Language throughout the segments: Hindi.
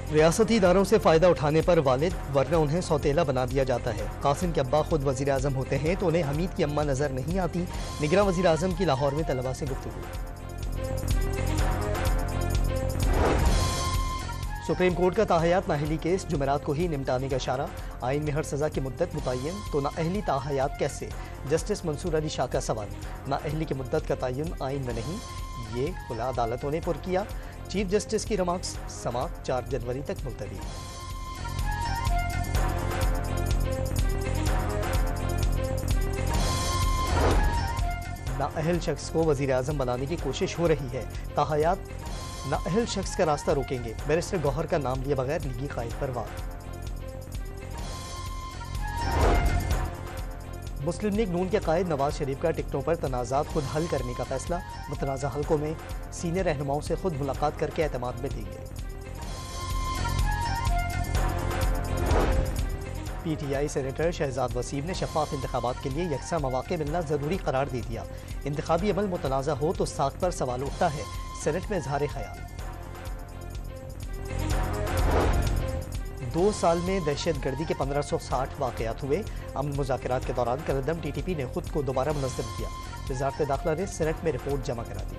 रियासती इदारों से फ़ायदा उठाने पर वालिद वरना उन्हें सौतेला बना दिया जाता है। कासिम के अब्बा खुद वज़ीर आज़म होते हैं तो उन्हें हमीद की अम्मा नज़र नहीं आती। निगरां वज़ीर आज़म की लाहौर में तलबा से गुफ्तगू। सुप्रीम कोर्ट का ताहयात नाअहली केस जुमेरात को ही निपटाने का इशारा। आइन में हर सज़ा की मुद्दत मुतय्यन तो नाअहली ताहयात कैसे? जस्टिस मंसूर अली शाह का सवाल। नाअहली की मुद्दत का तयन आइन में नहीं, ये खुला अदालतों ने पुर किया। चीफ जस्टिस की रिमार्क्स समाअत 4 जनवरी तक मुलतवी। नाअहल शख्स को वज़ीर आज़म बनाने की कोशिश हो रही है। ताहयात नाअहल शख्स का रास्ता रोकेंगे। बैरिस्टर गौहर का नाम लिए बगैर लीगी कायद पर वार। मुस्लिम लीग नून के कायद नवाज शरीफ का टिकटों पर तनाज़ात खुद हल करने का फैसला। मुतनाज़ा हलकों में सीनियर रहनुमाओं से खुद मुलाकात करके एतमाद में देंगे। PTI सेनेटर शहजाद वसीम ने शफाफ इंतखाबात के लिए यकसा मौके मिलना ज़रूरी करार दे दिया। इंतखाबी अमल मुतनाज़ा हो तो साख पर सवाल उठता है। सेनेट में इज़हार ख्याल। 2 साल में दहशत गर्दी के 1560 वाक़यात हुए। अमन मुज़ाकरात के दौरान कलदम TTP ने खुद को दोबारा मुनज़्ज़म किया। वज़ारत दाखिला ने सेनेट में रिपोर्ट जमा करा दी।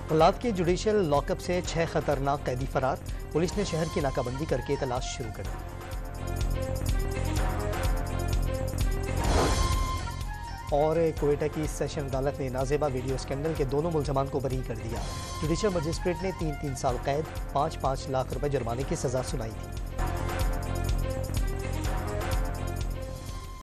कलात के जुडिशल लॉकअप से 6 खतरनाक कैदी फरार। पुलिस ने शहर की नाकाबंदी करके तलाश शुरू कर दी। और कोयटा की सेशन अदालत ने नाज़ेबा वीडियो स्कैंडल के दोनों मुल्ज़मान को बरी कर दिया। जुडिशल मजिस्ट्रेट ने 3-3 साल कैद 5-5 लाख रुपए जुर्माने की सज़ा सुनाई थी।